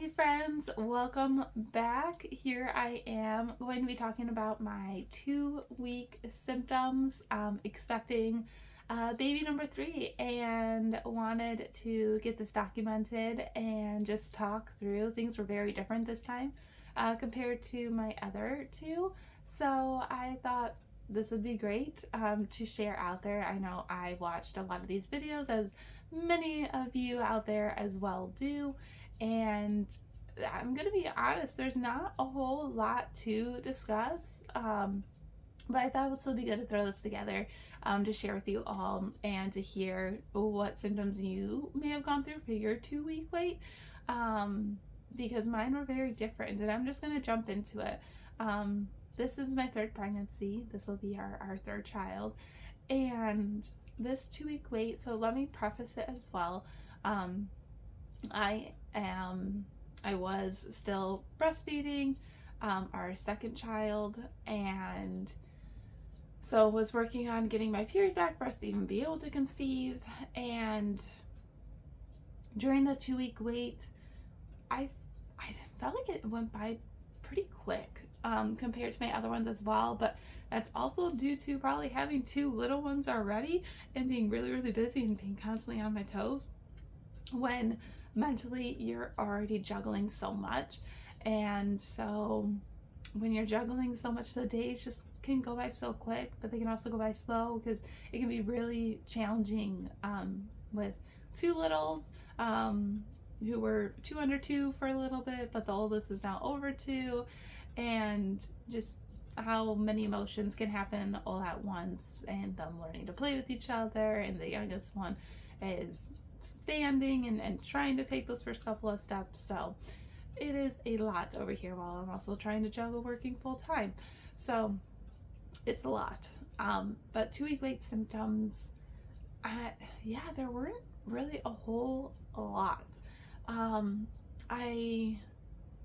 Hey friends, welcome back. Here I am going to be talking about my 2-week symptoms, expecting baby number 3, and wanted to get this documented and just talk through. Things were very different this time compared to my other two, so I thought this would be great to share out there. I know I watched a lot of these videos, as many of you out there as well do, and I'm gonna be honest, there's not a whole lot to discuss, but I thought it would still be good to throw this together to share with you all and to hear what symptoms you may have gone through for your 2-week wait, because mine were very different, and I'm just gonna jump into it. This is my 3rd pregnancy. This will be our 3rd child, and this 2-week wait, so let me preface it as well. I was still breastfeeding our 2nd child, and so was working on getting my period back for us to even be able to conceive. And during the 2-week wait, I felt like it went by pretty quick compared to my other ones as well, but that's also due to probably having 2 little ones already and being really busy and being constantly on my toes when mentally you're already juggling so much. And so when you're juggling so much, the days just can go by so quick, but they can also go by slow because it can be really challenging with 2 littles who were 2 under 2 for a little bit, but the oldest is now over 2, and just how many emotions can happen all at once, and them learning to play with each other, and the youngest one is standing and trying to take those first couple of steps. So it is a lot over here while I'm also trying to juggle working full time. So it's a lot. But 2-week wait symptoms, yeah, there weren't really a whole lot. I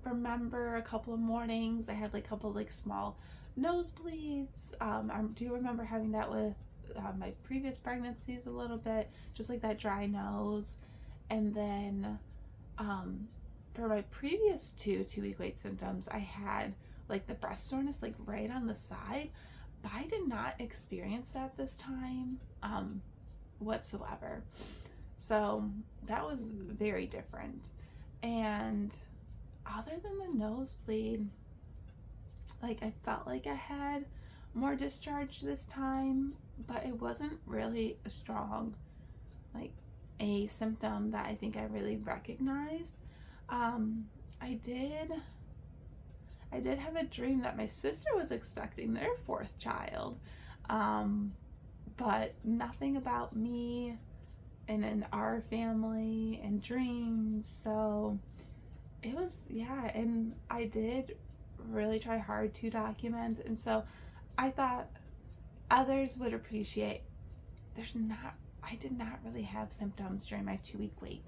remember a couple of mornings I had like a couple like small nosebleeds. I do remember having that with my previous pregnancies a little bit, just like that dry nose. And then for my previous 2-week wait symptoms, I had like the breast soreness like right on the side, but I did not experience that this time whatsoever. So that was very different. And other than the nosebleed, like I felt like I had more discharge this time, but it wasn't really a strong, like a symptom that I think I really recognized. I did have a dream that my sister was expecting their 4th child, but nothing about me and in our family and dreams. So it was, yeah, and I did really try hard to document, and so I thought others would appreciate I did not really have symptoms during my 2-week wait,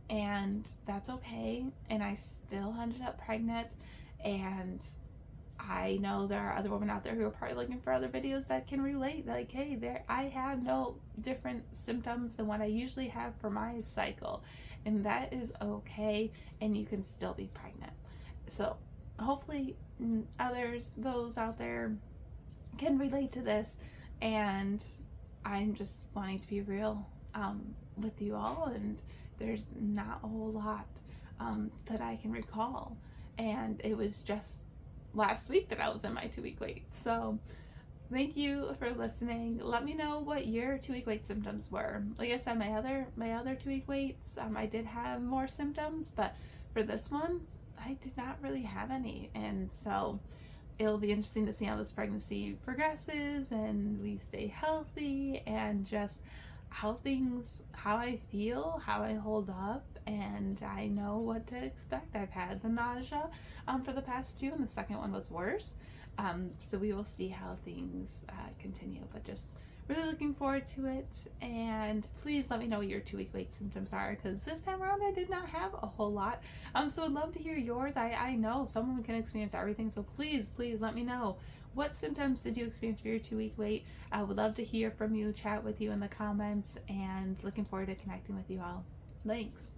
and that's okay. And I still ended up pregnant, and I know there are other women out there who are probably looking for other videos that can relate, like, hey, I have no different symptoms than what I usually have for my cycle, and that is okay, and you can still be pregnant. So hopefully those out there can relate to this, and I'm just wanting to be real with you all, and there's not a whole lot that I can recall, and it was just last week that I was in my 2-week wait. So thank you for listening. Let me know what your 2-week wait symptoms were. Like I said, my other 2-week waits, I did have more symptoms, but for this one I did not really have any, and so it'll be interesting to see how this pregnancy progresses and we stay healthy, and just how I feel, how I hold up, and I know what to expect. I've had the nausea for the past 2, and the second one was worse. So we will see how things continue, but just really looking forward to it. And please let me know what your 2-week wait symptoms are, because this time around I did not have a whole lot. So I'd love to hear yours. I know some women can experience everything, so please let me know, what symptoms did you experience for your 2-week wait? I would love to hear from you, chat with you in the comments, and looking forward to connecting with you all. Thanks.